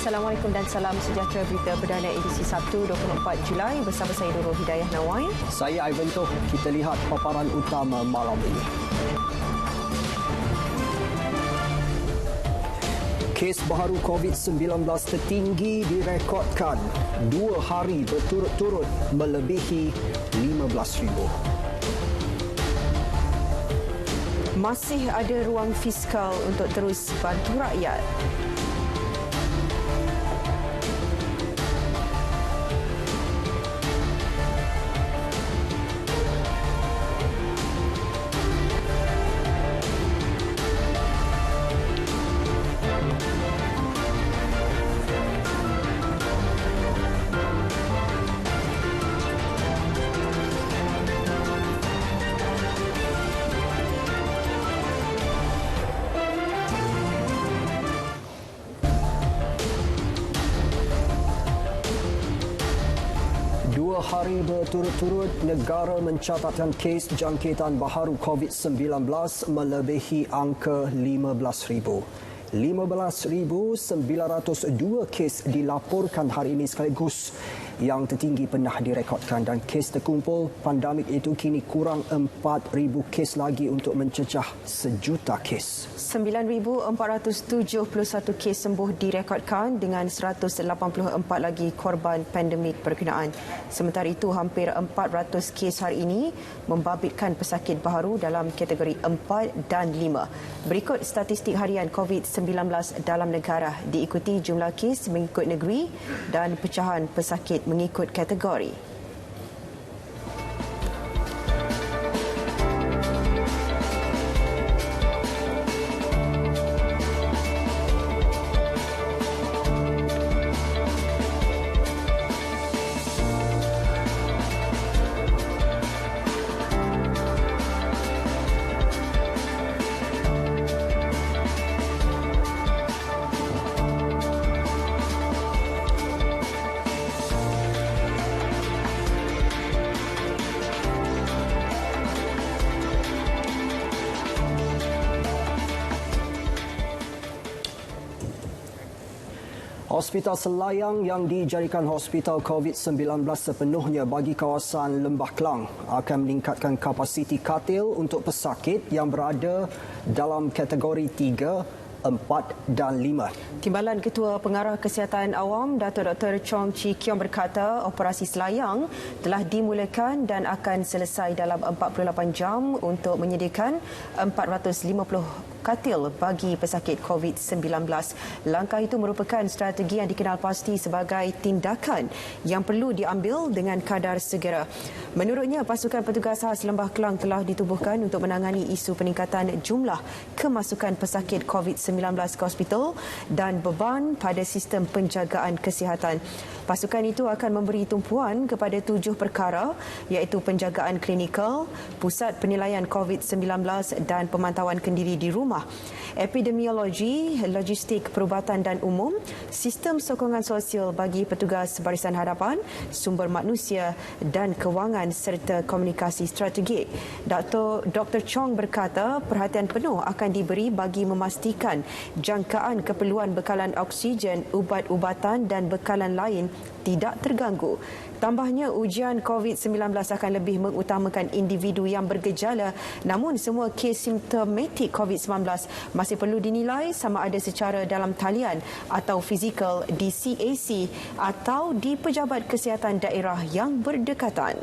Assalamualaikum dan salam sejahtera. Berita perdana edisi Sabtu 24 Julai bersama saya Nurul Hidayah Nawai. Saya Ivan Toh. Kita lihat paparan utama malam ini. Kes baharu COVID-19 tertinggi direkodkan 2 hari berturut-turut melebihi 15,000. Masih ada ruang fiskal untuk terus bantu rakyat. Hari berturut-turut negara mencatatkan kes jangkitan baharu COVID-19 melebihi angka 15,000. 15,902 kes dilaporkan hari ini sekaligus yang tertinggi pernah direkodkan dan kes terkumpul pandemik itu kini kurang 4,000 kes lagi untuk mencecah 1,000,000 kes. 9,471 kes sembuh direkodkan dengan 184 lagi korban pandemik berkenaan. Sementara itu, hampir 400 kes hari ini membabitkan pesakit baharu dalam kategori 4 dan 5. Berikut statistik harian COVID-19 dalam negara diikuti jumlah kes mengikut negeri dan pecahan pesakit mengikut kategori. Hospital Selayang yang dijadikan hospital COVID-19 sepenuhnya bagi kawasan Lembah Kelang akan meningkatkan kapasiti katil untuk pesakit yang berada dalam kategori 3, 4 dan 5. Timbalan Ketua Pengarah Kesihatan Awam Dato' Dr. Chong Chee Kiong berkata operasi Selayang telah dimulakan dan akan selesai dalam 48 jam untuk menyediakan 450 katil bagi pesakit COVID-19. Langkah itu merupakan strategi yang dikenal pasti sebagai tindakan yang perlu diambil dengan kadar segera. Menurutnya, pasukan petugas khas Lembah Kelang telah ditubuhkan untuk menangani isu peningkatan jumlah kemasukan pesakit COVID-19 ke hospital dan beban pada sistem penjagaan kesihatan. Pasukan itu akan memberi tumpuan kepada 7 perkara iaitu penjagaan klinikal, pusat penilaian COVID-19 dan pemantauan kendiri di rumah, epidemiologi, logistik perubatan dan umum, sistem sokongan sosial bagi petugas barisan hadapan, sumber manusia dan kewangan serta komunikasi strategik. Dr. Chong berkata perhatian penuh akan diberi bagi memastikan jangkaan keperluan bekalan oksigen, ubat-ubatan dan bekalan lain tidak terganggu. Tambahnya, ujian COVID-19 akan lebih mengutamakan individu yang bergejala, namun semua kes simptomatik COVID-19 masih perlu dinilai sama ada secara dalam talian atau fizikal di CAC atau di pejabat kesihatan daerah yang berdekatan.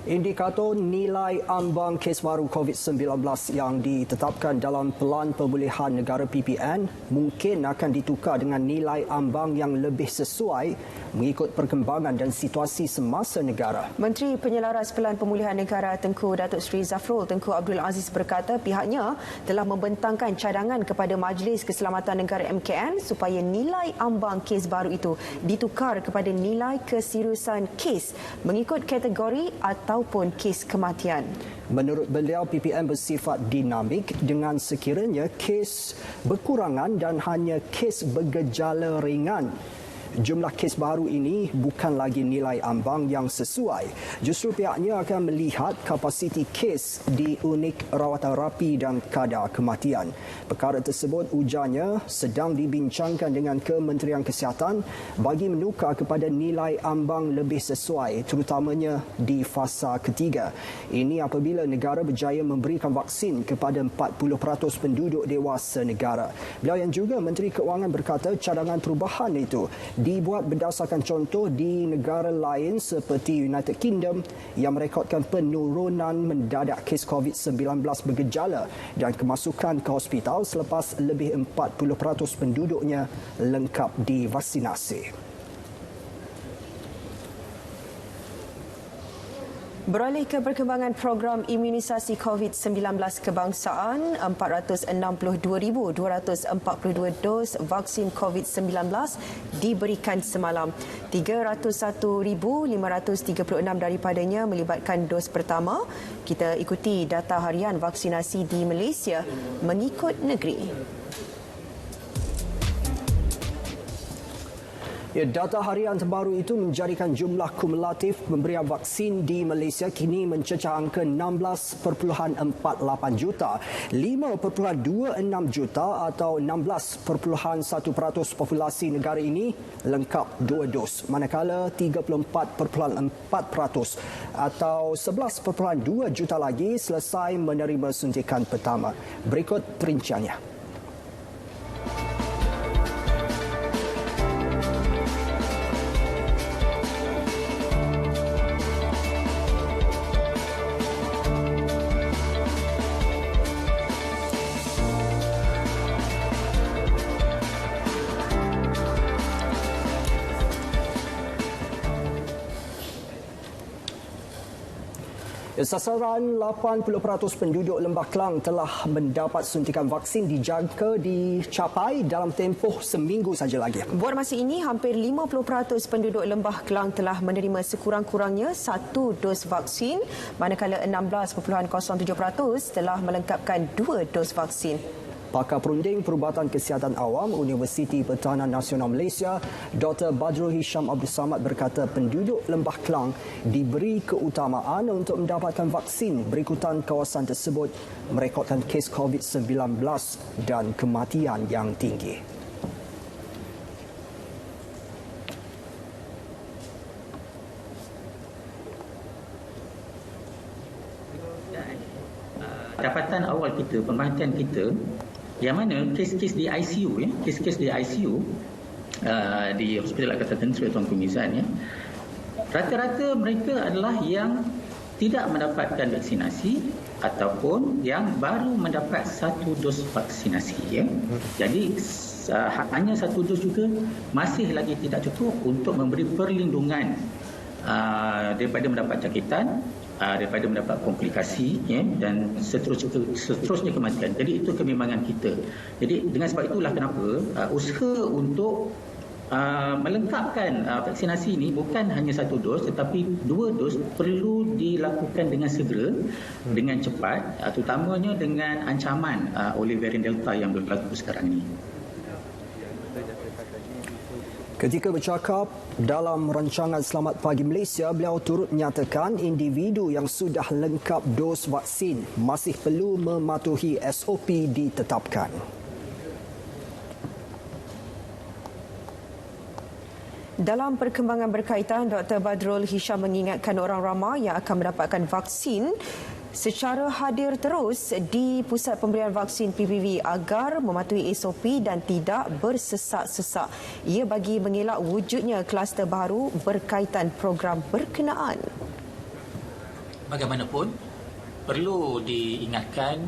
Indikator nilai ambang kes baru COVID-19 yang ditetapkan dalam Pelan Pemulihan Negara PPN mungkin akan ditukar dengan nilai ambang yang lebih sesuai mengikut perkembangan dan situasi semasa negara. Menteri Penyelaras Pelan Pemulihan Negara Tengku Datuk Seri Zafrul Tengku Abdul Aziz berkata pihaknya telah membentangkan cadangan kepada Majlis Keselamatan Negara MKN supaya nilai ambang kes baru itu ditukar kepada nilai keseriusan kes mengikut kategori ataupun kes kematian. Menurut beliau, PPN bersifat dinamik dengan sekiranya kes berkurangan dan hanya kes bergejala ringan jumlah kes baru ini bukan lagi nilai ambang yang sesuai. Justru pihaknya akan melihat kapasiti kes di unit rawatan rapi dan kadar kematian. Perkara tersebut ujarnya sedang dibincangkan dengan Kementerian Kesihatan bagi menukar kepada nilai ambang lebih sesuai, terutamanya di fasa ketiga. Ini apabila negara berjaya memberikan vaksin kepada 40% penduduk dewasa negara. Beliau yang juga Menteri Keuangan berkata cadangan perubahan itu dibuat berdasarkan contoh di negara lain seperti United Kingdom yang merekodkan penurunan mendadak kes COVID-19 bergejala dan kemasukan ke hospital selepas lebih 40% penduduknya lengkap divaksinasi. Beralih ke perkembangan program imunisasi COVID-19 kebangsaan, 462,242 dos vaksin COVID-19 diberikan semalam. 301,536 daripadanya melibatkan dos pertama. Kita ikuti data harian vaksinasi di Malaysia mengikut negeri. Data harian terbaru itu menjadikan jumlah kumulatif pemberian vaksin di Malaysia kini mencecah angka 16.48 juta. 5.26 juta atau 16.1% populasi negara ini lengkap 2 dos, manakala 34.4% atau 11.2 juta lagi selesai menerima suntikan pertama. Berikut perinciannya. Sasaran 80% penduduk Lembah Kelang telah mendapat suntikan vaksin dijangka dicapai dalam tempoh seminggu saja lagi. Buat masa ini, hampir 50% penduduk Lembah Kelang telah menerima sekurang-kurangnya 1 dos vaksin, manakala 16.07% telah melengkapkan 2 dos vaksin. Pakar Perunding Perubatan Kesihatan Awam Universiti Pertahanan Nasional Malaysia, Dr. Badrul Hisham Abdul Samad berkata penduduk Lembah Kelang diberi keutamaan untuk mendapatkan vaksin berikutan kawasan tersebut merekodkan kes COVID-19 dan kematian yang tinggi. Dapatan awal kita, pemerhatian kita, yang mana kes-kes di ICU, kes-kes di ICU di Hospital Angkatan Tentera Tuanku Mizan, rata-rata mereka adalah yang tidak mendapatkan vaksinasi ataupun yang baru mendapat 1 dos vaksinasi. Jadi hanya 1 dos juga masih lagi tidak cukup untuk memberi perlindungan daripada mendapat jangkitan, daripada mendapat komplikasi dan seterusnya kematian. Jadi itu kebimbangan kita. Jadi dengan sebab itulah kenapa usaha untuk melengkapkan vaksinasi ini bukan hanya 1 dos tetapi 2 dos perlu dilakukan dengan segera, dengan cepat, terutamanya dengan ancaman oleh varian Delta yang berlaku sekarang ini. Ketika bercakap dalam rancangan Selamat Pagi Malaysia, beliau turut menyatakan individu yang sudah lengkap dos vaksin masih perlu mematuhi SOP ditetapkan. Dalam perkembangan berkaitan, Dr. Badrul Hisham mengingatkan orang ramai yang akan mendapatkan vaksin secara hadir terus di pusat pemberian vaksin PPV agar mematuhi SOP dan tidak bersesak-sesak. Ia bagi mengelak wujudnya kluster baru berkaitan program berkenaan. Bagaimanapun, perlu diingatkan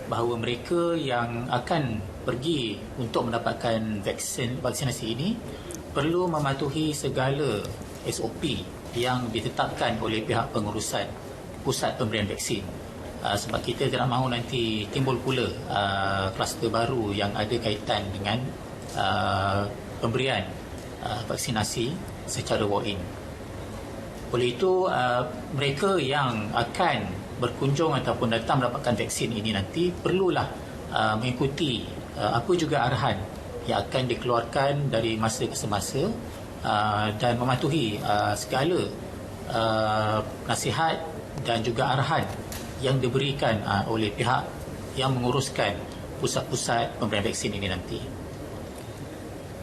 bahawa mereka yang akan pergi untuk mendapatkan vaksinasi ini perlu mematuhi segala SOP yang ditetapkan oleh pihak pengurusan pusat pemberian vaksin. Sebab kita tidak mahu nanti timbul pula kluster baru yang ada kaitan dengan pemberian vaksinasi secara walk-in. Oleh itu, mereka yang akan berkunjung ataupun datang mendapatkan vaksin ini nanti perlulah mengikuti apa juga arahan yang akan dikeluarkan dari masa ke semasa dan mematuhi segala nasihat dan juga arahan yang diberikan oleh pihak yang menguruskan pusat-pusat pemberian vaksin ini nanti.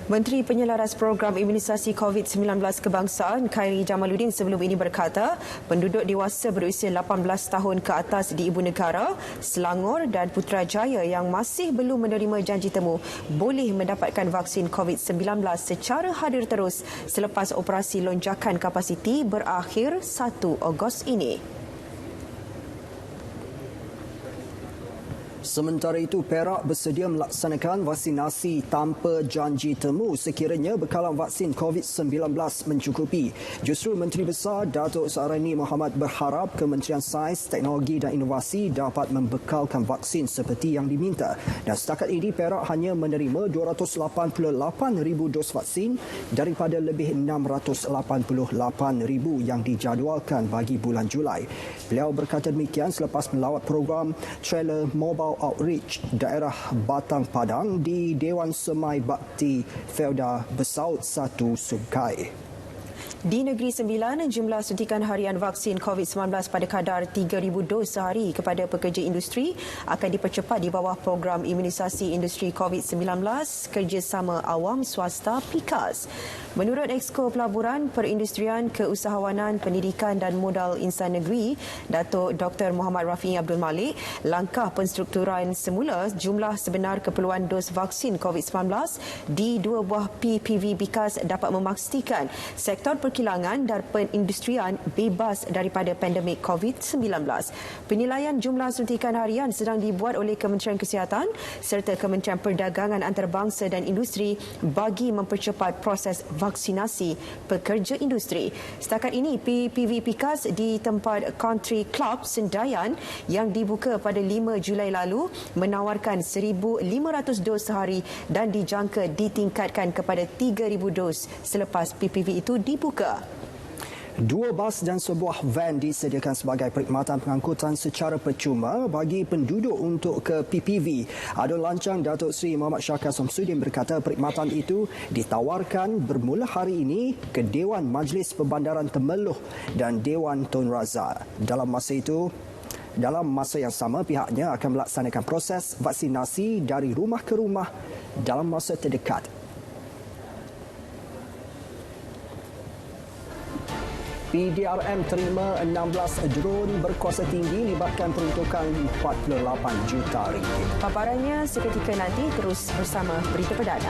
Menteri Penyelaras Program Imunisasi COVID-19 Kebangsaan Khairi Jamaluddin sebelum ini berkata penduduk dewasa berusia 18 tahun ke atas di Ibu Negara, Selangor dan Putrajaya yang masih belum menerima janji temu boleh mendapatkan vaksin COVID-19 secara hadir terus selepas operasi lonjakan kapasiti berakhir 1 Ogos ini. Sementara itu, Perak bersedia melaksanakan vaksinasi tanpa janji temu sekiranya bekalan vaksin COVID-19 mencukupi. Justru Menteri Besar Datuk Saraini Mohamad berharap Kementerian Sains, Teknologi dan Inovasi dapat membekalkan vaksin seperti yang diminta. Dan setakat ini, Perak hanya menerima 288,000 dos vaksin daripada lebih 688,000 yang dijadualkan bagi bulan Julai. Beliau berkata demikian selepas melawat program Trailer Mobile Outreach daerah Batang Padang di Dewan Semai Bakti Felda Besaut 1 Sungai. Di Negeri Sembilan, jumlah suntikan harian vaksin COVID-19 pada kadar 3,000 dos sehari kepada pekerja industri akan dipercepat di bawah program imunisasi industri COVID-19 kerjasama awam swasta PIKAS. Menurut Exco Pelaburan, Perindustrian, Keusahawanan, Pendidikan dan Modal Insan Negeri, Datuk Dr. Muhammad Rafi'i Abdul Malik, langkah penstrukturan semula jumlah sebenar keperluan dos vaksin COVID-19 di 2 buah PPV PIKAS dapat memastikan sektor perkilangan dan perindustrian bebas daripada pandemik COVID-19. Penilaian jumlah suntikan harian sedang dibuat oleh Kementerian Kesihatan serta Kementerian Perdagangan Antarabangsa dan Industri bagi mempercepat proses vaksinasi pekerja industri. Setakat ini, PPV PIKAS di tempat Country Club Sendayan yang dibuka pada 5 Julai lalu menawarkan 1,500 dos sehari dan dijangka ditingkatkan kepada 3,000 dos selepas PPV itu dibuka. 2 bas dan sebuah van disediakan sebagai perkhidmatan pengangkutan secara percuma bagi penduduk untuk ke PPV. Adun Lancang Datuk Seri Muhammad Syakar Samsudin berkata perkhidmatan itu ditawarkan bermula hari ini ke Dewan Majlis Perbandaran Temeloh dan Dewan Tun Razak. Dalam masa yang sama, pihaknya akan melaksanakan proses vaksinasi dari rumah ke rumah dalam masa terdekat. PDRM terima 16 drone berkuasa tinggi libatkan peruntukan 48 juta ringgit. Paparannya seketika nanti, terus bersama Berita Perdana.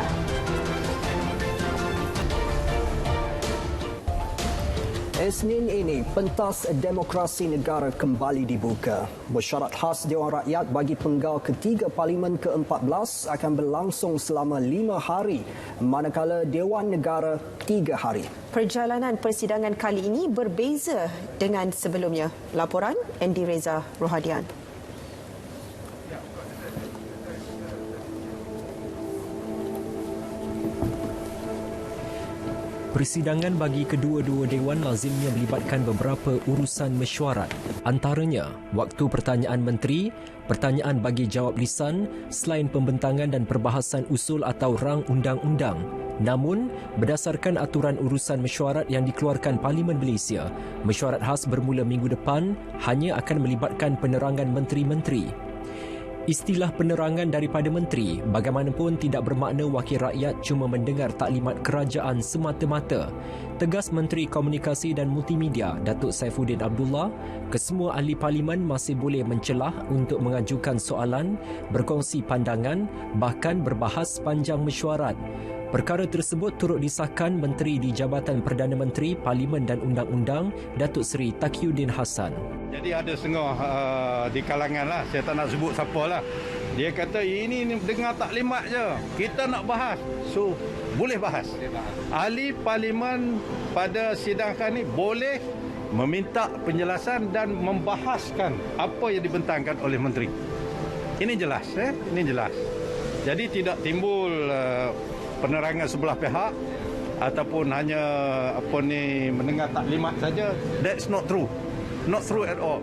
Isnin ini, pentas demokrasi negara kembali dibuka. Mesyuarat khas Dewan Rakyat bagi penggal ketiga Parlimen ke-14 akan berlangsung selama 5 hari, manakala Dewan Negara 3 hari. Perjalanan persidangan kali ini berbeza dengan sebelumnya. Laporan Andy Reza Rohadian. Persidangan bagi kedua-dua dewan lazimnya melibatkan beberapa urusan mesyuarat. Antaranya, waktu pertanyaan menteri, pertanyaan bagi jawab lisan, selain pembentangan dan perbahasan usul atau rang undang-undang. Namun, berdasarkan aturan urusan mesyuarat yang dikeluarkan Parlimen Malaysia, mesyuarat khas bermula minggu depan hanya akan melibatkan penerangan menteri-menteri. Istilah penerangan daripada menteri bagaimanapun tidak bermakna wakil rakyat cuma mendengar taklimat kerajaan semata-mata. Tegas Menteri Komunikasi dan Multimedia Datuk Saifuddin Abdullah, kesemua ahli parlimen masih boleh mencelah untuk mengajukan soalan, berkongsi pandangan, bahkan berbahas panjang mesyuarat. Perkara tersebut turut disahkan Menteri di Jabatan Perdana Menteri, Parlimen dan Undang-Undang, Datuk Seri Taqiyuddin Hassan. Jadi ada setengah di kalangan lah, saya tak nak sebut siapa lah. Dia kata ini dengar taklimat je, kita nak bahas. So, boleh bahas. Ahli Parlimen pada sidang kali boleh meminta penjelasan dan membahaskan apa yang dibentangkan oleh Menteri. Ini jelas, ini jelas. Jadi tidak timbul penerangan sebelah pihak ataupun hanya mendengar taklimat saja. That's not true. Not true at all.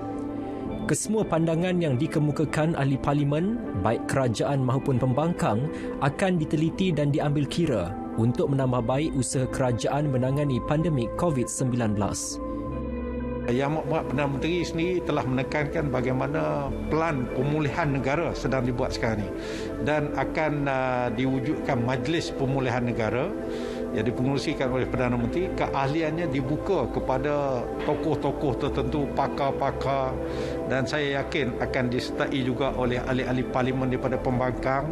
Kesemua pandangan yang dikemukakan ahli parlimen, baik kerajaan maupun pembangkang, akan diteliti dan diambil kira untuk menambah baik usaha kerajaan menangani pandemik COVID-19. Yang Amat Perdana Menteri sendiri telah menekankan bagaimana pelan pemulihan negara sedang dibuat sekarang ini dan akan diwujudkan Majlis Pemulihan Negara yang dipengerusikan oleh Perdana Menteri. Keahliannya dibuka kepada tokoh-tokoh tertentu, pakar-pakar, dan saya yakin akan disertai juga oleh ahli-ahli parlimen daripada pembangkang.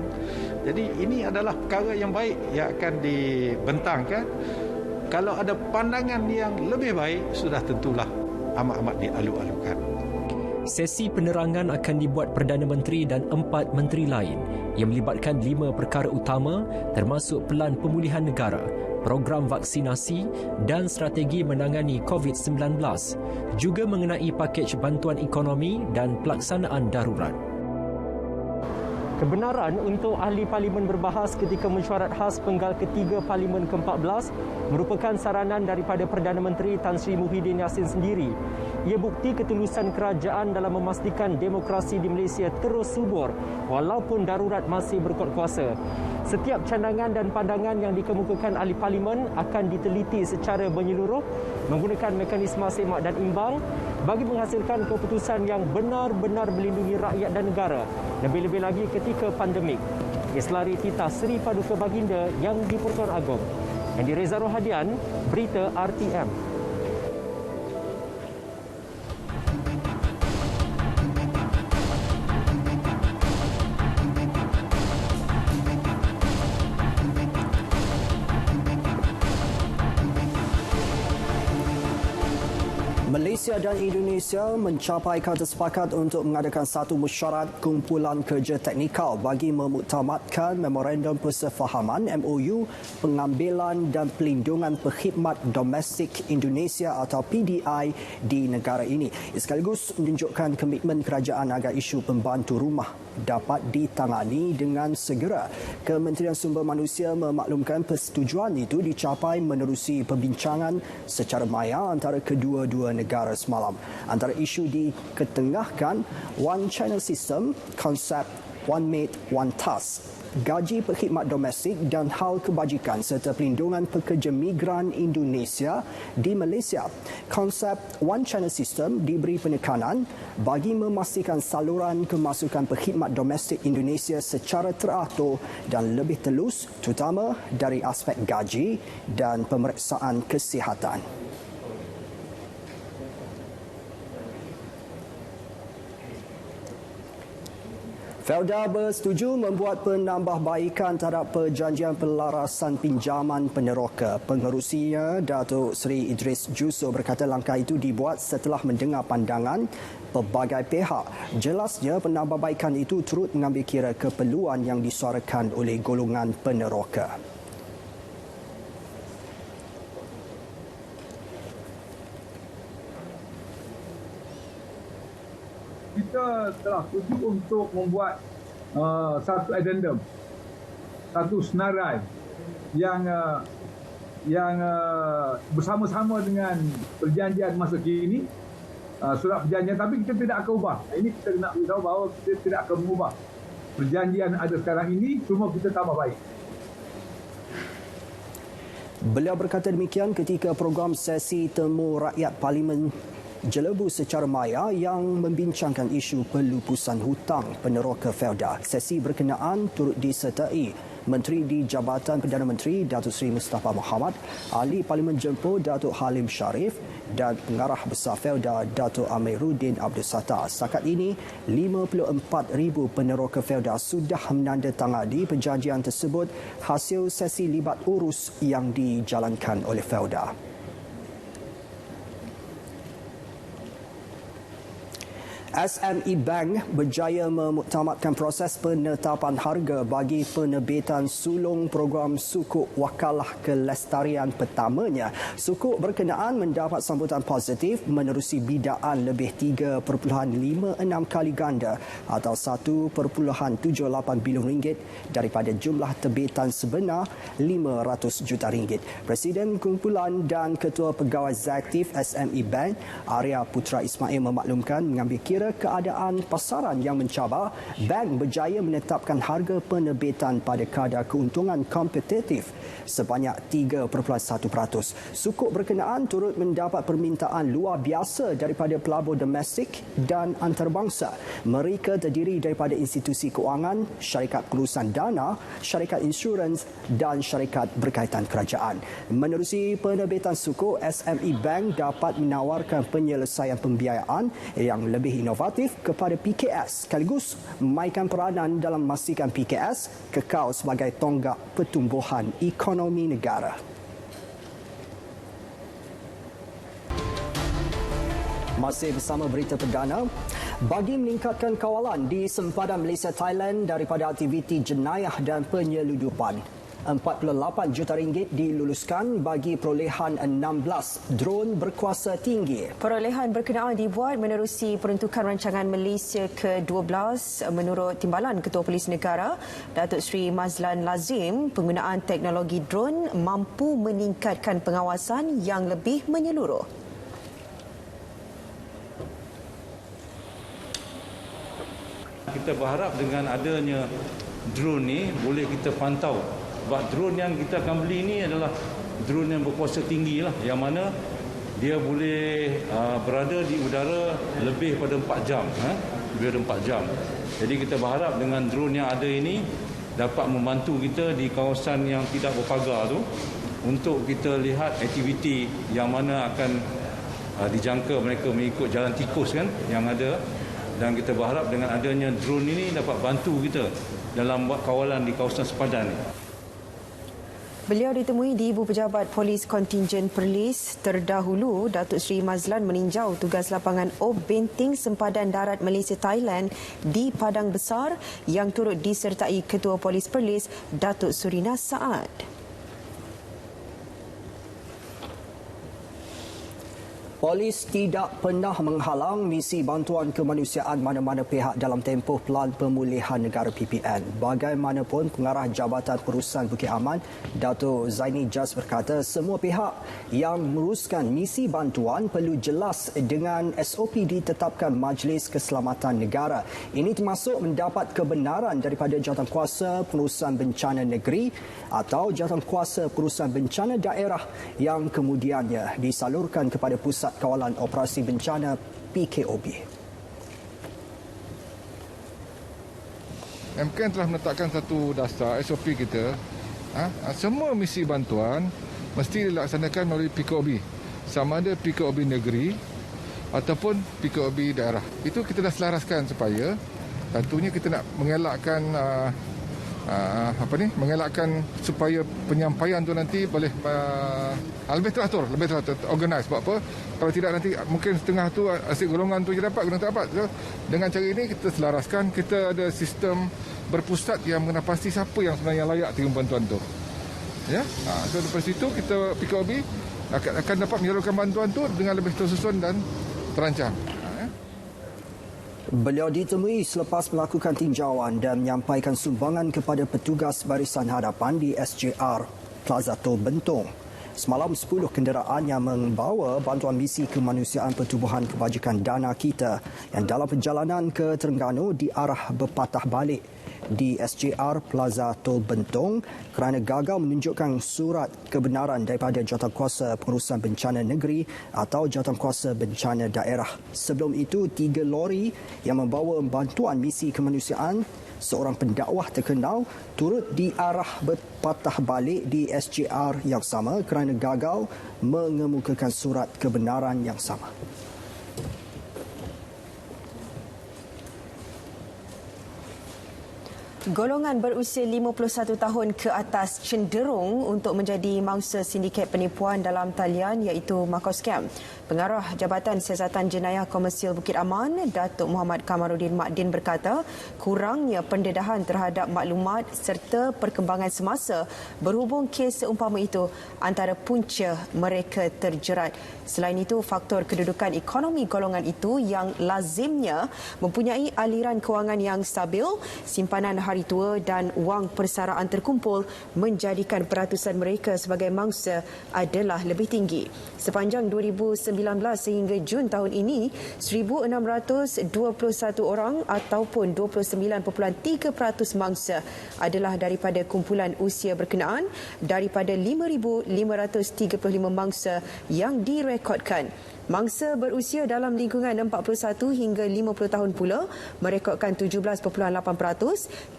Jadi ini adalah perkara yang baik yang akan dibentangkan. Kalau ada pandangan yang lebih baik, sudah tentulah amat-amat dialu-alukan. Sesi penerangan akan dibuat Perdana Menteri dan 4 menteri lain yang melibatkan 5 perkara utama termasuk pelan pemulihan negara, program vaksinasi dan strategi menangani COVID-19, juga mengenai pakej bantuan ekonomi dan pelaksanaan darurat. Kebenaran untuk ahli parlimen berbahas ketika mesyuarat khas penggal ketiga parlimen ke-14 merupakan saranan daripada Perdana Menteri Tan Sri Muhyiddin Yassin sendiri. Ia bukti ketulusan kerajaan dalam memastikan demokrasi di Malaysia terus subur walaupun darurat masih berkuat kuasa. Setiap cadangan dan pandangan yang dikemukakan ahli parlimen akan diteliti secara menyeluruh menggunakan mekanisme semak dan imbang bagi menghasilkan keputusan yang benar-benar melindungi rakyat dan negara, lebih-lebih lagi ketika pandemik. Islari titah Seri Paduka Baginda yang di-Pertuan Agong. Andy Reza Rohadian, Berita RTM. Malaysia dan Indonesia mencapai kata sepakat untuk mengadakan satu mesyuarat kumpulan kerja teknikal bagi memuktamadkan Memorandum Persefahaman MOU pengambilan dan pelindungan perkhidmat domestik Indonesia atau PDI di negara ini. Sekaligus menunjukkan komitmen kerajaan agar isu pembantu rumah dapat ditangani dengan segera. Kementerian Sumber Manusia memaklumkan persetujuan itu dicapai menerusi perbincangan secara maya antara kedua-dua negara semalam. Antara isu diketengahkan One Channel System, konsep One Mate, One Task, gaji perkhidmat domestik dan hal kebajikan serta pelindungan pekerja migran Indonesia di Malaysia. Konsep One Channel System diberi penekanan bagi memastikan saluran kemasukan perkhidmat domestik Indonesia secara teratur dan lebih telus, terutama dari aspek gaji dan pemeriksaan kesihatan. Felda bersetuju membuat penambahbaikan terhadap perjanjian pelarasan pinjaman peneroka. Pengerusinya, Datuk Seri Idris Jusuf, berkata langkah itu dibuat setelah mendengar pandangan pelbagai pihak. Jelasnya, penambahbaikan itu turut mengambil kira keperluan yang disuarakan oleh golongan peneroka. Kita telah setuju untuk membuat satu addendum, satu senarai yang bersama-sama dengan perjanjian masa kini, surat perjanjian, tapi kita tidak akan ubah. Ini kita nak beritahu bahawa kita tidak akan mengubah perjanjian ada sekarang ini, cuma kita tambah baik. Beliau berkata demikian ketika program sesi temu rakyat Parlimen Jelebu secara maya yang membincangkan isu pelupusan hutang peneroka Felda. Sesi berkenaan turut disertai Menteri di Jabatan Perdana Menteri Datuk Seri Mustafa Mohamad, Ahli Parlimen Jemput Datuk Halim Sharif dan Pengarah Besar Felda Datuk Amiruddin Abdul Sattar. Setakat ini, 54,000 peneroka Felda sudah menandatangani perjanjian tersebut hasil sesi libat urus yang dijalankan oleh Felda. SME Bank berjaya memuktamadkan proses penetapan harga bagi penerbitan sulung program sukuk wakalah kelestarian pertamanya. Sukuk berkenaan mendapat sambutan positif menerusi bidaan lebih 3.56 kali ganda atau 1.78 bilion ringgit daripada jumlah terbitan sebenar 500 juta ringgit. Presiden Kumpulan dan Ketua Pegawai Eksekutif SME Bank, Arya Putra Ismail, memaklumkan mengambil kira Mengira keadaan pasaran yang mencabar, bank berjaya menetapkan harga penerbitan pada kadar keuntungan kompetitif sebanyak 3.1%. Sukuk berkenaan turut mendapat permintaan luar biasa daripada pelabur domestik dan antarabangsa. Mereka terdiri daripada institusi kewangan, syarikat pengurusan dana, syarikat insurans dan syarikat berkaitan kerajaan. Menerusi penerbitan sukuk, SME Bank dapat menawarkan penyelesaian pembiayaan yang lebih inovatif kepada PKS sekaligus memainkan peranan dalam memastikan PKS kekal sebagai tonggak pertumbuhan ekonomi negara. Masih bersama berita perdana, bagi meningkatkan kawalan di sempadan Malaysia Thailand daripada aktiviti jenayah dan penyeludupan, RM48 juta diluluskan bagi perolehan 16 dron berkuasa tinggi. Perolehan berkenaan dibuat menerusi peruntukan rancangan Malaysia ke-12 menurut Timbalan Ketua Polis Negara, Datuk Seri Mazlan Lazim. Penggunaan teknologi dron mampu meningkatkan pengawasan yang lebih menyeluruh. Kita berharap dengan adanya drone ni boleh kita pantau. Sebab drone yang kita akan beli ni adalah drone yang berkuasa tinggi lah, yang mana dia boleh berada di udara lebih pada 4 jam. Lebih pada 4 jam. Jadi kita berharap dengan drone yang ada ini dapat membantu kita di kawasan yang tidak berpagar tu untuk kita lihat aktiviti yang mana akan dijangka mereka mengikut jalan tikus kan yang ada. Dan kita berharap dengan adanya drone ini dapat bantu kita dalam buat kawalan di kawasan sepadan ini. Beliau ditemui di Ibu Pejabat Polis Kontingen Perlis terdahulu. Datuk Seri Mazlan meninjau tugas lapangan Ob Benting Sempadan Darat Malaysia Thailand di Padang Besar yang turut disertai Ketua Polis Perlis Datuk Surina Saad. Polis tidak pernah menghalang misi bantuan kemanusiaan mana-mana pihak dalam tempoh Pelan Pemulihan Negara PPN. Bagaimanapun, Pengarah Jabatan Perusahaan Bukit Aman, Dato' Zaini Jas berkata semua pihak yang meruskan misi bantuan perlu jelas dengan SOP ditetapkan Majlis Keselamatan Negara. Ini termasuk mendapat kebenaran daripada Jawatankuasa Pengurusan Bencana Negeri atau Jawatankuasa Pengurusan Bencana Daerah yang kemudiannya disalurkan kepada Pusat Kawalan Operasi Bencana PKOB. MKN telah menetapkan satu dasar SOP kita. Semua misi bantuan mesti dilaksanakan melalui PKOB. Sama ada PKOB negeri ataupun PKOB daerah. Itu kita dah selaraskan supaya tentunya kita nak mengelakkan mengelakkan supaya penyampaian tu nanti boleh lebih teratur, organize. Sebab apa? Kalau tidak nanti mungkin setengah tu asyik golongan tu je dapat, golongan tak dapat. So, dengan cara ini kita selaraskan, kita ada sistem berpusat yang mengenal pasti siapa yang sebenarnya layak terima bantuan tu. Ya, so daripada situ kita PKOB akan dapat menyalurkan bantuan tu dengan lebih tersusun dan terancang. Beliau ditemui selepas melakukan tinjauan dan menyampaikan sumbangan kepada petugas barisan hadapan di SJR Plaza Tol Bentong. Semalam 10 kenderaan yang membawa bantuan misi kemanusiaan Pertubuhan Kebajikan Dana Kita yang dalam perjalanan ke Terengganu diarah berpatah balik di SJR Plaza Tol Bentong kerana gagal menunjukkan surat kebenaran daripada Jawatankuasa Pengurusan Bencana Negeri atau Jawatankuasa Bencana Daerah. Sebelum itu, 3 lori yang membawa bantuan misi kemanusiaan seorang pendakwah terkenal turut diarah berpatah balik di SJR yang sama kerana gagal mengemukakan surat kebenaran yang sama. Golongan berusia 51 tahun ke atas cenderung untuk menjadi mangsa sindiket penipuan dalam talian iaitu Makau Scam. Pengarah Jabatan Siasatan Jenayah Komersial Bukit Aman, Datuk Muhammad Kamaruddin Makdin berkata, kurangnya pendedahan terhadap maklumat serta perkembangan semasa berhubung kes seumpama itu antara punca mereka terjerat. Selain itu, faktor kedudukan ekonomi golongan itu yang lazimnya mempunyai aliran kewangan yang stabil, simpanan hari tua dan wang persaraan terkumpul menjadikan peratusan mereka sebagai mangsa adalah lebih tinggi. Sepanjang 2019, sehingga Jun tahun ini, 1,621 orang ataupun 29.3% mangsa adalah daripada kumpulan usia berkenaan daripada 5,535 mangsa yang direkodkan. Mangsa berusia dalam lingkungan 41 hingga 50 tahun pula merekodkan 17.8%,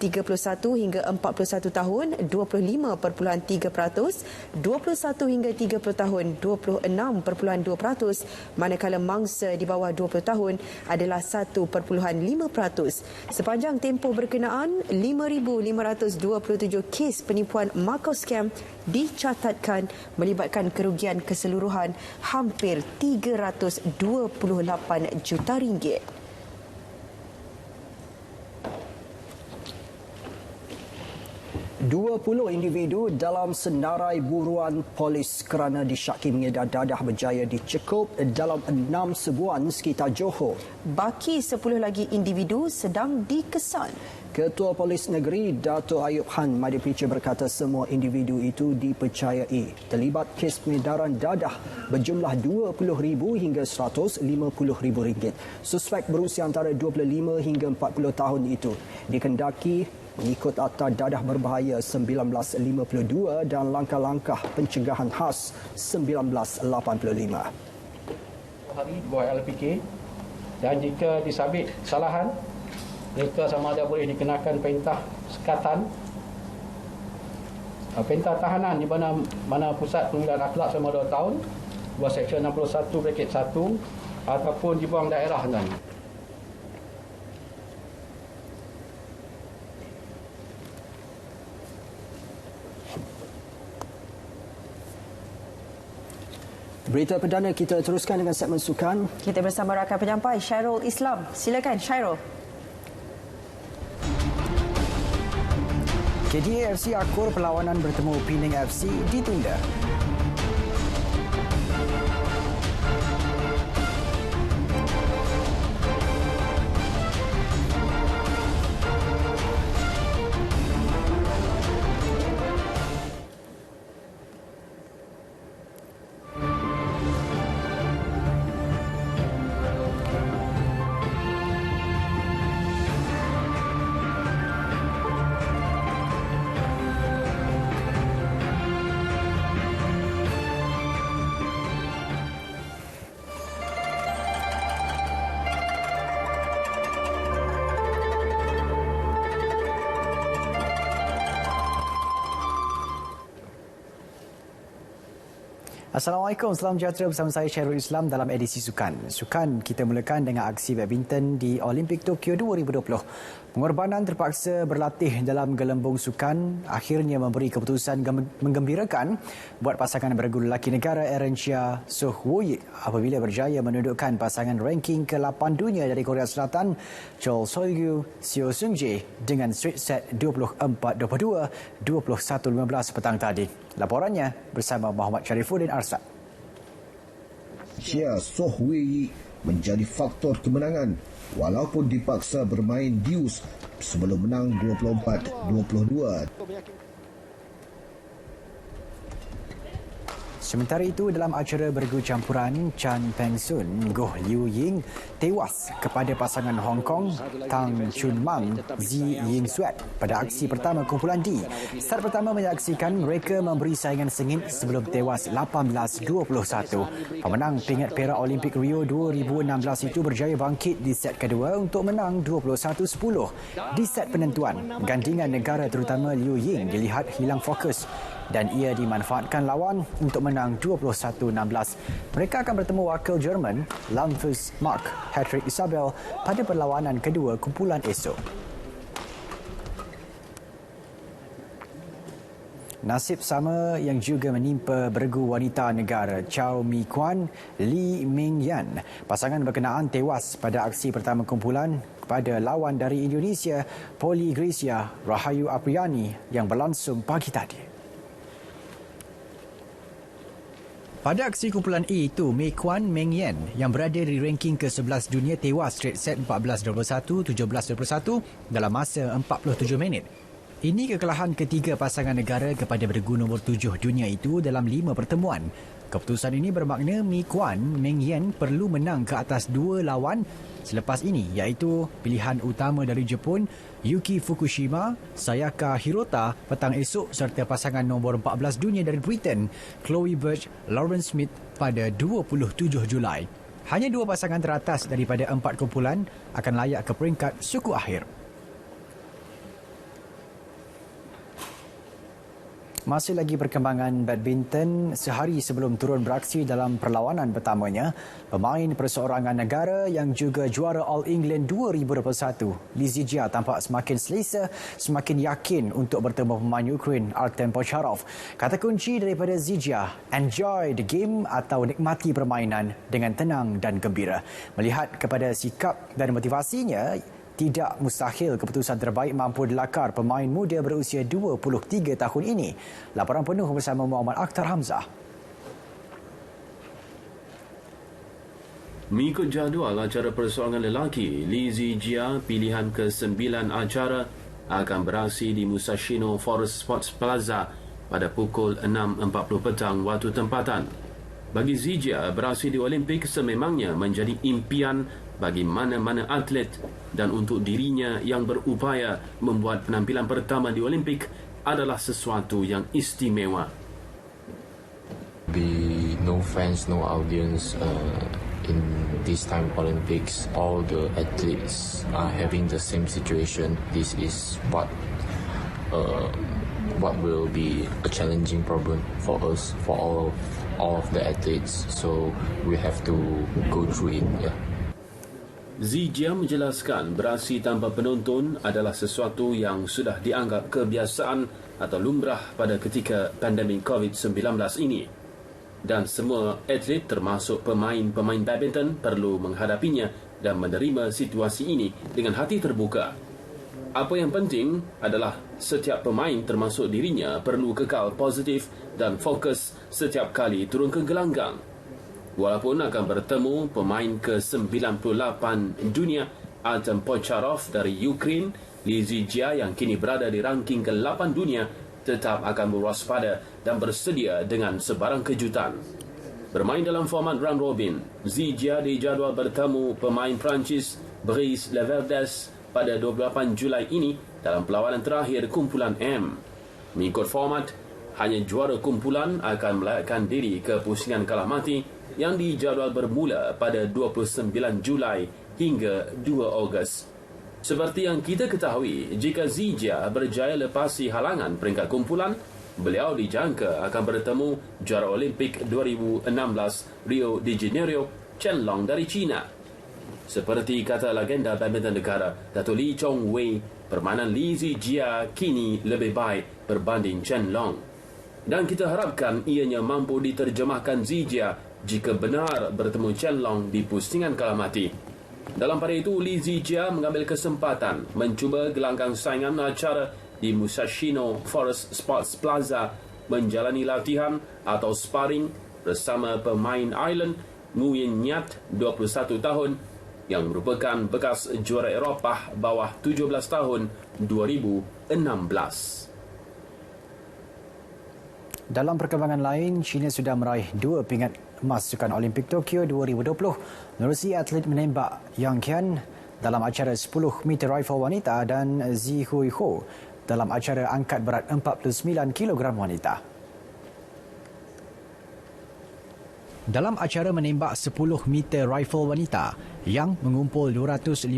31 hingga 41 tahun 25.3%, 21 hingga 30 tahun 26.2%, manakala mangsa di bawah 20 tahun adalah 1.5%. Sepanjang tempoh berkenaan, 5,527 kes penipuan Makau Scam dicatatkan melibatkan kerugian keseluruhan hampir 328 juta ringgit. Dua 20 individu dalam senarai buruan polis kerana disyaki mengedar dadah berjaya dicekup dalam 6 sebuan sekitar Johor. Baki 10 lagi individu sedang dikesan. Ketua Polis Negeri Dato' Ayub Han Madipicca berkata semua individu itu dipercayai terlibat kes pengedaran dadah berjumlah RM20,000 hingga RM150,000. Suspek berusia antara 25 hingga 40 tahun itu dikendaki mengikut Akta Dadah Berbahaya 1952 dan langkah-langkah pencegahan khas 1985. Hari buat LPK dan jika disabit kesalahan, mereka sama ada boleh dikenakan perintah sekatan, perintah tahanan di mana Pusat Pengadilan Akhlak selama 2 tahun, buat Seksyen 61(1) ataupun dibuang daerah dan Berita perdana kita teruskan dengan segmen sukan. Kita bersama rakan penyampai Syairul Islam. Silakan Syairul. KDA FC akur perlawanan bertemu Penang FC ditunda. Assalamualaikum, salam sejahtera bersama saya Syairul Islam dalam edisi Sukan. Sukan kita mulakan dengan aksi badminton di Olimpik Tokyo 2020. Pengorbanan terpaksa berlatih dalam gelembung sukan akhirnya memberi keputusan menggembirakan buat pasangan beregu lelaki negara Aaron Chia Soh Woo-yik apabila berjaya menundukkan pasangan ranking ke-8 dunia dari Korea Selatan Chol Sol-gyu Seo Seung-jae dengan straight set 24-22, 21-15 petang tadi. Laporannya bersama Muhammad Syarifuddin Arsad. Chia Soh Woo-yik menjadi faktor kemenangan walaupun dipaksa bermain dius sebelum menang 24-22. Sementara itu, dalam acara bergu campuran, Chan Peng Sun, Goh Liu Ying tewas kepada pasangan Hong Kong, Tang Chun Mang, Zi Ying Suat pada aksi pertama kumpulan D. Set pertama menyaksikan mereka memberi saingan sengit sebelum tewas 18-21. Pemenang pingat perak Olimpik Rio 2016 itu berjaya bangkit di set kedua untuk menang 21-10. Di set penentuan, gandingan negara terutama Liu Ying dilihat hilang fokus dan ia dimanfaatkan lawan untuk menang 21-16. Mereka akan bertemu wakil Jerman, Lamfus Mark Patrick Isabel pada perlawanan kedua kumpulan esok. Nasib sama yang juga menimpa beregu wanita negara Chow Mi Kwan, Lee Ming Yan. Pasangan berkenaan tewas pada aksi pertama kumpulan kepada lawan dari Indonesia, Poli Gracia Rahayu Apriani yang berlangsung pagi tadi. Pada aksi kumpulan A itu, Mei Kwan Meng Yan yang berada di ranking ke-11 dunia tewas straight set 14-21, 17-21 dalam masa 47 minit. Ini kekalahan ketiga pasangan negara kepada beregu nombor 7 dunia itu dalam 5 pertemuan. Keputusan ini bermakna Mi Kuan Meng Yen perlu menang ke atas dua lawan selepas ini, iaitu pilihan utama dari Jepun Yuki Fukushima, Sayaka Hirota petang esok serta pasangan nombor 14 dunia dari Britain Chloe Birch, Lauren Smith pada 27 Julai. Hanya dua pasangan teratas daripada 4 kumpulan akan layak ke peringkat suku akhir. Masih lagi perkembangan badminton, sehari sebelum turun beraksi dalam perlawanan pertamanya, pemain perseorangan negara yang juga juara All England 2021, Li Zijia tampak semakin selesa, semakin yakin untuk bertemu pemain Ukraine Artem Bocharov. Kata kunci daripada Zijia, enjoy the game atau nikmati permainan dengan tenang dan gembira. Melihat kepada sikap dan motivasinya, tidak mustahil keputusan terbaik mampu dilakar pemain muda berusia 23 tahun ini. Laporan penuh bersama Muhammad Akhtar Hamzah. Mengikut jadual acara perseorangan lelaki, Li Zijia pilihan ke-9 acara akan beraksi di Musashino Forest Sports Plaza pada pukul 6.40 petang waktu tempatan. Bagi Zijia, beraksi di Olimpik sememangnya menjadi impian bagi mana-mana atlet dan untuk dirinya yang berupaya membuat penampilan pertama di Olimpik adalah sesuatu yang istimewa. Be no fans, no audience in this time Olympics. All the athletes are having the same situation. This is what will be a challenging problem for us, for all of the athletes. So we have to go through it. Yeah. Zijia menjelaskan beraksi tanpa penonton adalah sesuatu yang sudah dianggap kebiasaan atau lumrah pada ketika pandemik COVID-19 ini. Dan semua atlet termasuk pemain-pemain badminton perlu menghadapinya dan menerima situasi ini dengan hati terbuka. Apa yang penting adalah setiap pemain termasuk dirinya perlu kekal positif dan fokus setiap kali turun ke gelanggang. Walaupun akan bertemu pemain ke-98 dunia Artem Bocharov dari Ukraine, Li Zijia yang kini berada di ranking ke-8 dunia tetap akan berwaspada dan bersedia dengan sebarang kejutan. Bermain dalam format round robin, Zijia dijadual bertemu pemain Perancis Brice Leverdes pada 28 Julai ini dalam perlawanan terakhir kumpulan M. Mengikut format, hanya juara kumpulan akan melayakkan diri ke pusingan kalah mati yang dijadual bermula pada 29 Julai hingga 2 Ogos. Seperti yang kita ketahui, jika Zijia berjaya lepasi halangan peringkat kumpulan, beliau dijangka akan bertemu juara Olimpik 2016 Rio de Janeiro, Chen Long dari China. Seperti kata legenda badminton negara Dato' Lee Chong Wei, permainan Li Zijia kini lebih baik berbanding Chen Long. Dan kita harapkan ianya mampu diterjemahkan Zijia jika benar bertemu Chen Long di pusingan kalah mati. Dalam pada itu, Li Zijia mengambil kesempatan mencuba gelanggang saingan acara di Musashino Forest Sports Plaza menjalani latihan atau sparring bersama pemain Ireland Nguyen Nyat, 21 tahun, yang merupakan bekas juara Eropah bawah 17 tahun 2016. Dalam perkembangan lain, China sudah meraih 2 pingat emas Sukan Olimpik Tokyo 2020 menerusi atlet menembak Yang Qian dalam acara 10 meter rifle wanita dan Zi Huiho dalam acara angkat berat 49 kg wanita. Dalam acara menembak 10 meter rifle wanita, yang mengumpul 251.8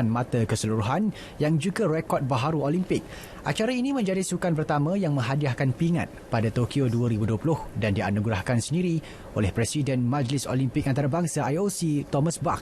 mata keseluruhan yang juga rekod baharu Olimpik. Acara ini menjadi sukan pertama yang menghadiahkan pingat pada Tokyo 2020 dan dianugerahkan sendiri oleh Presiden Majlis Olimpik Antarabangsa IOC Thomas Bach.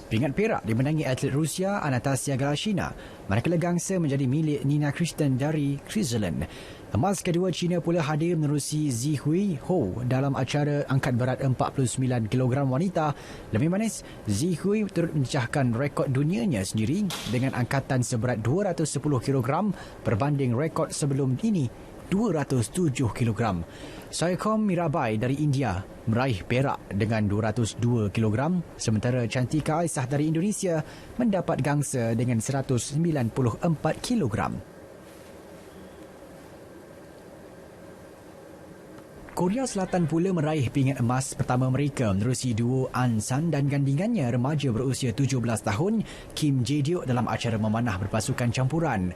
Pingat perak dimenangi atlet Rusia Anastasia Galashina, manakala gangsa menjadi milik Nina Kristen dari Switzerland. Emas kedua China pula hadir menerusi Zi Huiho dalam acara angkat berat 49 kg wanita. Lebih manis, Zi Hui turut memecahkan rekod dunianya sendiri dengan angkatan seberat 210 kg berbanding rekod sebelum ini 207 kg. Saykom Mirabai dari India meraih perak dengan 202 kg, sementara Cantika Aisyah dari Indonesia mendapat gangsa dengan 194 kg. Korea Selatan pula meraih pingat emas pertama mereka menerusi duo An San dan gandingannya remaja berusia 17 tahun Kim Jae-deok dalam acara memanah berpasukan campuran.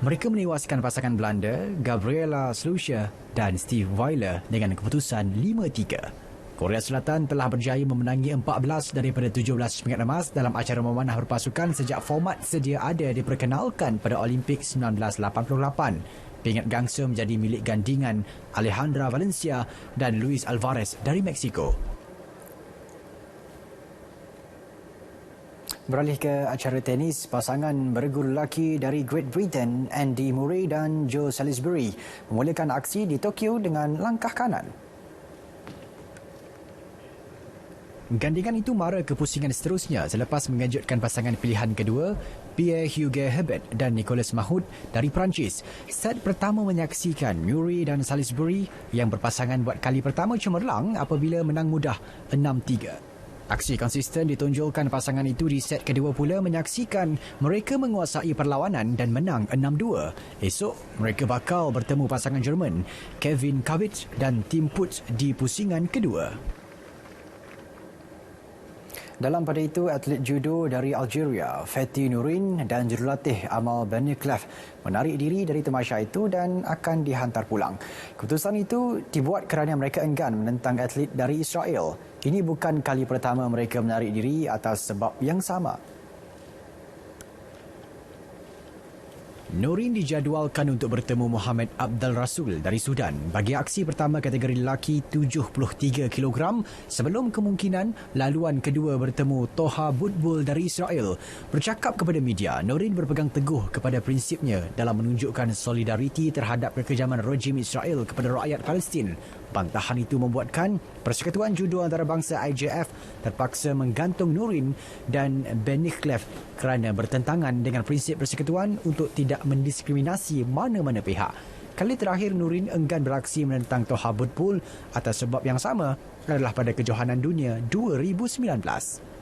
Mereka menewaskan pasangan Belanda Gabriela Sluicer dan Steve Weiler dengan keputusan 5-3. Korea Selatan telah berjaya memenangi 14 daripada 17 pingat emas dalam acara memanah berpasukan sejak format sedia ada diperkenalkan pada Olimpik 1988. Pingat gangsa menjadi milik gandingan Alejandra Valencia dan Luis Alvarez dari Mexico. Beralih ke acara tenis, pasangan beregu lelaki dari Great Britain Andy Murray dan Joe Salisbury memulakan aksi di Tokyo dengan langkah kanan. Gandingan itu mara kepusingan seterusnya selepas mengejutkan pasangan pilihan kedua Pierre-Hugues Herbert dan Nicolas Mahut dari Perancis. Set pertama menyaksikan Murray dan Salisbury yang berpasangan buat kali pertama cemerlang apabila menang mudah 6-3. Aksi konsisten ditonjolkan pasangan itu di set kedua pula menyaksikan mereka menguasai perlawanan dan menang 6-2. Esok, mereka bakal bertemu pasangan Jerman Kevin Kavitz dan Tim Putz di pusingan kedua. Dalam pada itu, atlet judo dari Algeria, Fethi Nourin dan jurulatih Amal Beniclef menarik diri dari tamasya itu dan akan dihantar pulang. Keputusan itu dibuat kerana mereka enggan menentang atlet dari Israel. Ini bukan kali pertama mereka menarik diri atas sebab yang sama. Nourin dijadualkan untuk bertemu Muhammad Abdul Rasul dari Sudan bagi aksi pertama kategori lelaki 73 kg sebelum kemungkinan laluan kedua bertemu Toha Butbul dari Israel. Bercakap kepada media, Nourin berpegang teguh kepada prinsipnya dalam menunjukkan solidariti terhadap kekejaman rejim Israel kepada rakyat Palestin. Bantahan itu membuatkan Persekutuan Judo Antarabangsa IJF terpaksa menggantung Nourin dan Beniclef kerana bertentangan dengan prinsip persekutuan untuk tidak mendiskriminasi mana-mana pihak. Kali terakhir Nourin enggan beraksi menentang Toha Butbul atas sebab yang sama adalah pada Kejohanan Dunia 2019.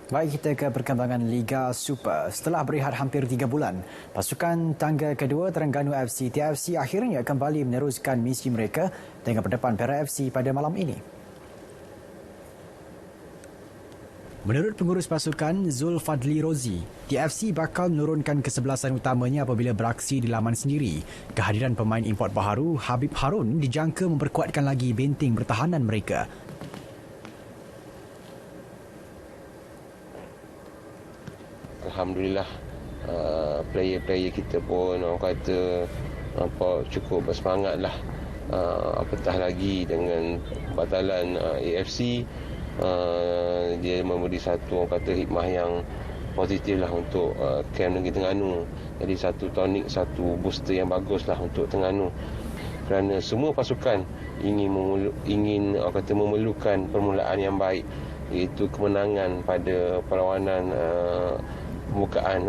Baik, kita ke perkembangan Liga Super. Setelah berehat hampir 3 bulan, pasukan tangga kedua Terengganu FC TFC akhirnya kembali meneruskan misi mereka dengan berdepan Perak FC pada malam ini. Menurut pengurus pasukan Zulfadli Rozi, TFC bakal menurunkan kesebelasan utamanya apabila beraksi di laman sendiri. Kehadiran pemain import baharu Habib Harun dijangka memperkuatkan lagi benteng pertahanan mereka. Alhamdulillah, player-player kita pun orang kata cukup bersemangat lah. Apatah lagi dengan batalan AFC, dia memberi satu orang kata hikmah yang positif lah untuk camp Negeri Terengganu. Jadi satu tonik, satu booster yang bagus lah untuk Terengganu. Kerana semua pasukan ingin orang kata memerlukan permulaan yang baik, iaitu kemenangan pada perlawanan pembukaan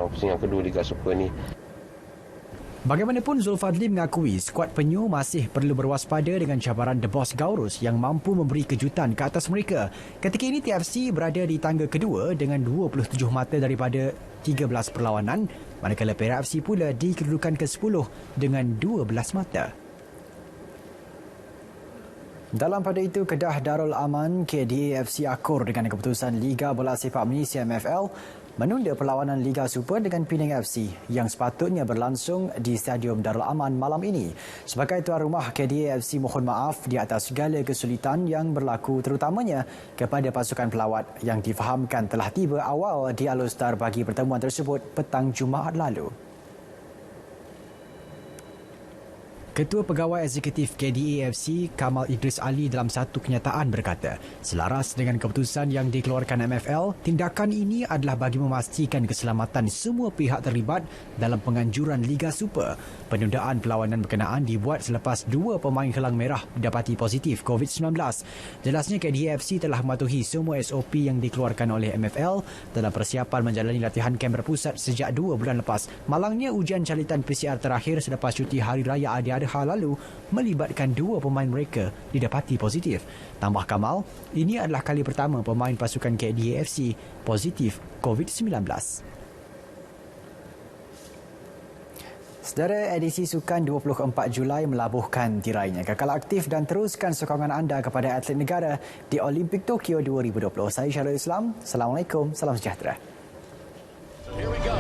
pusingan kedua Liga Super ni. Bagaimanapun, Zulfadli mengakui skuad penyu masih perlu berwaspada dengan cabaran The Boss Gaurus yang mampu memberi kejutan ke atas mereka. Ketika ini TFC berada di tangga kedua dengan 27 mata daripada 13 perlawanan, manakala Perak FC pula di kedudukan ke-10 dengan 12 mata. Dalam pada itu, Kedah Darul Aman KDA FC akur dengan keputusan Liga Bola Sepak Malaysia MFL menunda perlawanan Liga Super dengan Penang FC yang sepatutnya berlangsung di Stadium Darul Aman malam ini. Sebagai tuan rumah, KDA FC mohon maaf di atas segala kesulitan yang berlaku, terutamanya kepada pasukan pelawat yang difahamkan telah tiba awal di Alostar bagi pertemuan tersebut petang Jumaat lalu. Ketua Pegawai Eksekutif KDAFC Kamal Idris Ali dalam satu kenyataan berkata, selaras dengan keputusan yang dikeluarkan MFL, tindakan ini adalah bagi memastikan keselamatan semua pihak terlibat dalam penganjuran Liga Super. Penundaan perlawanan berkenaan dibuat selepas 2 pemain Kelang Merah didapati positif COVID-19. Jelasnya KDAFC telah mematuhi semua SOP yang dikeluarkan oleh MFL dalam persiapan menjalani latihan kem berpusat sejak 2 bulan lepas. Malangnya ujian calitan PCR terakhir selepas cuti Hari Raya Adi lalu melibatkan 2 pemain mereka didapati positif. Tambah Kamal, ini adalah kali pertama pemain pasukan KDAFC positif COVID-19. Saudara, edisi Sukan 24 Julai melabuhkan tirainya. Kekal aktif dan teruskan sokongan anda kepada atlet negara di Olimpik Tokyo 2020. Saya Syarul Islam. Assalamualaikum. Salam sejahtera. Here we go.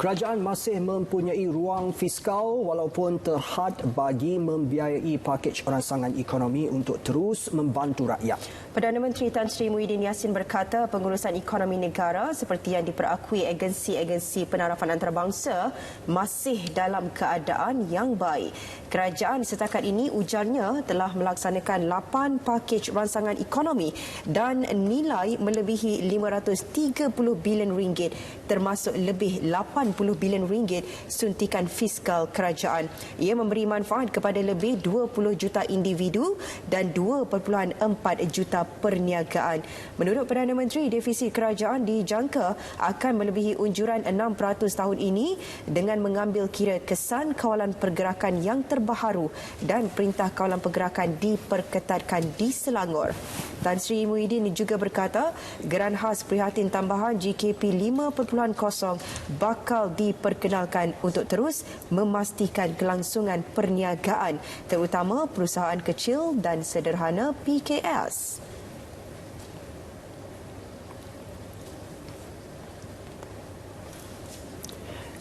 Kerajaan masih mempunyai ruang fiskal walaupun terhad bagi membiayai pakej rangsangan ekonomi untuk terus membantu rakyat. Perdana Menteri Tan Sri Muhyiddin Yassin berkata pengurusan ekonomi negara seperti yang diperakui agensi-agensi penarafan antarabangsa masih dalam keadaan yang baik. Kerajaan setakat ini ujarnya telah melaksanakan 8 pakej rangsangan ekonomi dan nilai melebihi RM530 bilion termasuk lebih RM80 bilion suntikan fiskal kerajaan. Ia memberi manfaat kepada lebih 20 juta individu dan 2.4 juta perniagaan. Menurut Perdana Menteri, defisit kerajaan dijangka akan melebihi unjuran 6% tahun ini dengan mengambil kira kesan kawalan pergerakan yang terbaharu dan perintah kawalan pergerakan diperketatkan di Selangor. Tan Sri Muhyiddin juga berkata geran khas prihatin tambahan GKP 5.0 bakal diperkenalkan untuk terus memastikan kelangsungan perniagaan terutama perusahaan kecil dan sederhana PKS.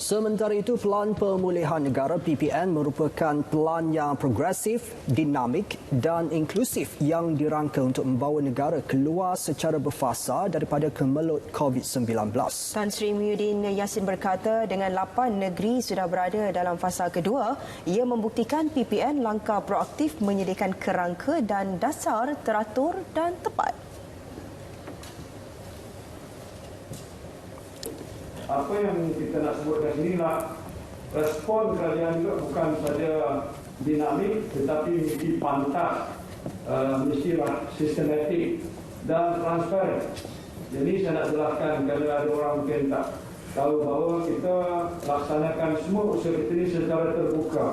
Sementara itu, Pelan Pemulihan Negara PPN merupakan pelan yang progresif, dinamik dan inklusif yang dirangka untuk membawa negara keluar secara berfasa daripada kemelut COVID-19. Tan Sri Muhyiddin Yassin berkata dengan 8 negeri sudah berada dalam fasa kedua, ia membuktikan PPN langkah proaktif menyediakan kerangka dan dasar teratur dan tepat. Apa yang kita nak sebutkan sini lah, respon kerajaan juga bukan saja dinamik tetapi mesti pantas, mestilah sistematik dan transparan. Jadi saya nak jelaskan kerana ada orang mungkin tak tahu bahawa kita laksanakan semua usaha kita ini secara terbuka.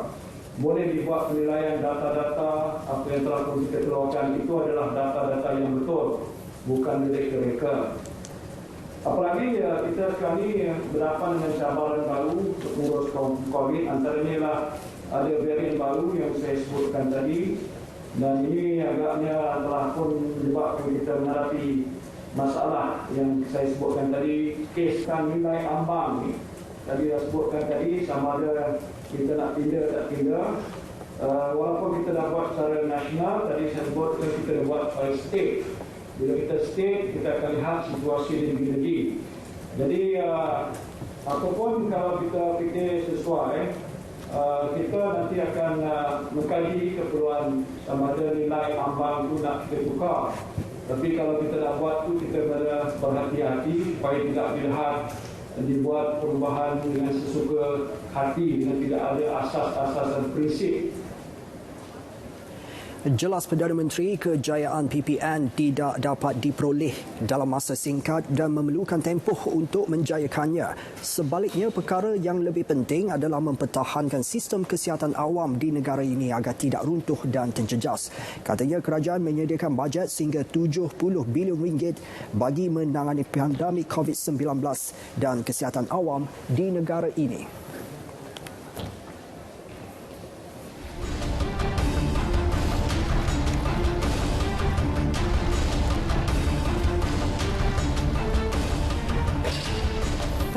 Boleh dibuat penilaian data-data apa yang telah kita keluarkan itu adalah data-data yang betul, bukan milik mereka. Apalagi kita sekarang ni berhadapan dengan cabaran baru untuk mengurus COVID. Antaranya lah ada varian baru yang saya sebutkan tadi, dan ini agaknya telah pun menyebabkan kita menghadapi masalah yang saya sebutkan tadi. Keskan nilai ambang ni tadi saya sebutkan tadi, sama ada kita nak pindah tak pindah. Walaupun kita dah buat secara nasional, tadi saya sebutkan kita dah buat state. Bila kita state, kita akan lihat situasi di negeri. Jadi apapun kalau kita fikir sesuai, kita nanti akan mengkaji keperluan sama ada nilai ambang itu nak kita tukar. Tapi kalau kita dah buat tu, kita berhati-hati supaya tidak dilihat dibuat perubahan dengan sesuka hati, dengan tidak ada asas-asas dan prinsip. Jelas Perdana Menteri kejayaan PPN tidak dapat diperoleh dalam masa singkat dan memerlukan tempoh untuk menjayakannya. Sebaliknya, perkara yang lebih penting adalah mempertahankan sistem kesihatan awam di negara ini agar tidak runtuh dan terjejas. Katanya kerajaan menyediakan bajet sehingga 70 bilion ringgit bagi menangani pandemik COVID-19 dan kesihatan awam di negara ini.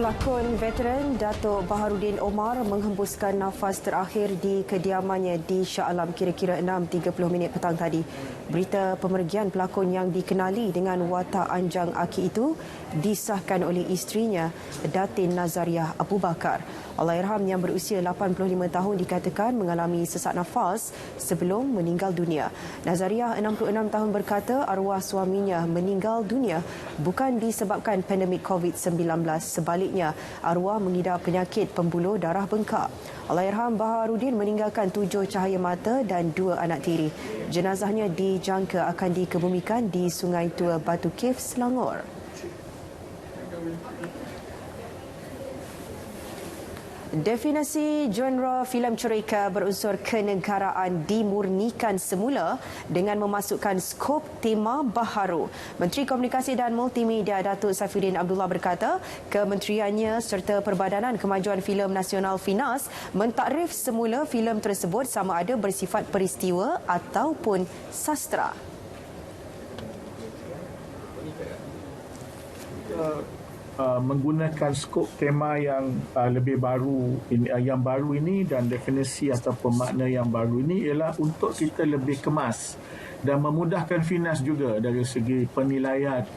Pelakon veteran Datuk Baharudin Omar menghembuskan nafas terakhir di kediamannya di Shah Alam kira-kira 6.30 minit petang tadi. Berita pemergian pelakon yang dikenali dengan watak anjang aki itu disahkan oleh isterinya Datin Nazariah Abu Bakar. Allahyarham yang berusia 85 tahun dikatakan mengalami sesak nafas sebelum meninggal dunia. Nazariah 66 tahun berkata arwah suaminya meninggal dunia bukan disebabkan pandemik COVID-19. Sebaliknya, arwah mengidap penyakit pembuluh darah bengkak. Allahyarham Baharudin meninggalkan 7 cahaya mata dan 2 anak tiri. Jenazahnya dijangka akan dikebumikan di Sungai Tua Batu Cave, Selangor. Definisi genre filem cerita berunsur kenegaraan dimurnikan semula dengan memasukkan skop tema baharu. Menteri Komunikasi dan Multimedia Datuk Saifuddin Abdullah berkata, kementeriannya serta Perbadanan Kemajuan Filem Nasional FINAS mentakrif semula filem tersebut sama ada bersifat peristiwa ataupun sastra. Menggunakan skop tema yang lebih baru yang baru ini, dan definisi atau makna yang baru ini ialah untuk kita lebih kemas dan memudahkan FINAS juga dari segi penilaian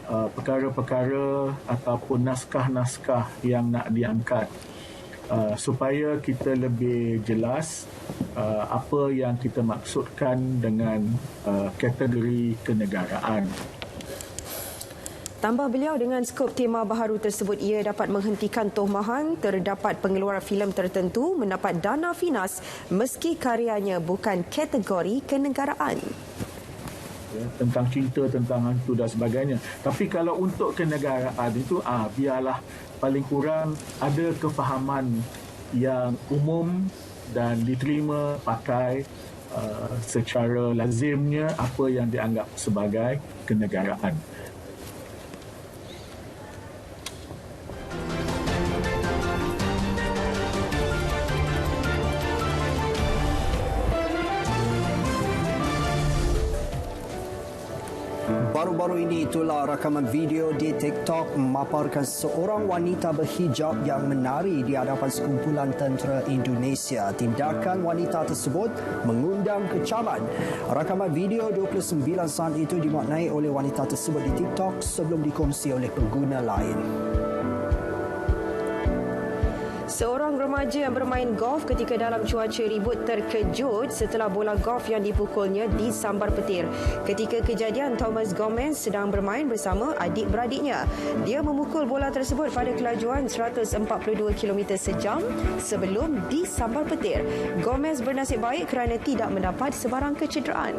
perkara-perkara ataupun naskah-naskah yang nak diangkat, supaya kita lebih jelas apa yang kita maksudkan dengan kategori kenegaraan. Tambah beliau, dengan skop tema baharu tersebut, ia dapat menghentikan tohmahan terdapat pengeluaran filem tertentu mendapat dana FINAS meski karyanya bukan kategori kenegaraan. Tentang cinta, tentang hantu dan sebagainya. Tapi kalau untuk kenegaraan itu, biarlah paling kurang ada kefahaman yang umum dan diterima pakai secara lazimnya apa yang dianggap sebagai kenegaraan. Baru-baru ini itulah rakaman video di TikTok memaparkan seorang wanita berhijab yang menari di hadapan sekumpulan tentera Indonesia. Tindakan wanita tersebut mengundang kecaman. Rakaman video 29 saat itu dimaknai oleh wanita tersebut di TikTok sebelum dikongsi oleh pengguna lain. Seorang remaja yang bermain golf ketika dalam cuaca ribut terkejut setelah bola golf yang dipukulnya disambar petir. Ketika kejadian, Thomas Gomez sedang bermain bersama adik-beradiknya. Dia memukul bola tersebut pada kelajuan 142 km sejam sebelum disambar petir. Gomez bernasib baik kerana tidak mendapat sebarang kecederaan.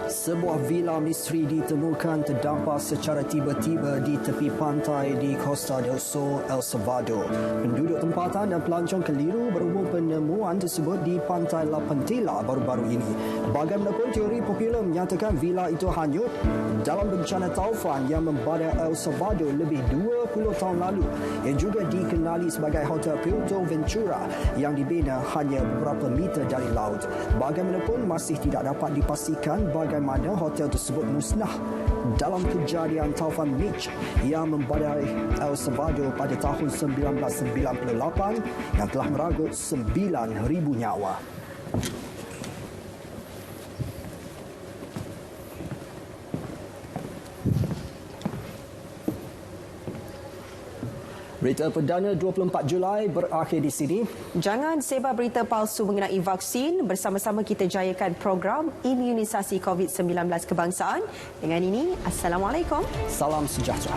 Sebuah vila misteri ditemukan terdampar secara tiba-tiba di tepi pantai di Costa del Sol, El Salvador. Penduduk tempatan dan pelancong keliru berhubung penemuan tersebut di pantai La Pantila baru-baru ini. Bagaimanapun, teori popular menyatakan vila itu hanyut dalam bencana taufan yang membadai El Salvador lebih 20 tahun lalu. Ia juga dikenali sebagai Hotel Puerto Ventura yang dibina hanya beberapa meter dari laut. Bagaimanapun, masih tidak dapat dipastikan bagaimana hotel tersebut musnah dalam kejadian taufan Mitch yang membadai El Salvador pada tahun 1998 yang telah meragut 9,000 nyawa. Berita perdana 24 Julai berakhir di sini. Jangan sebar berita palsu mengenai vaksin. Bersama-sama kita jayakan program imunisasi COVID-19 kebangsaan. Dengan ini, Assalamualaikum. Salam sejahtera.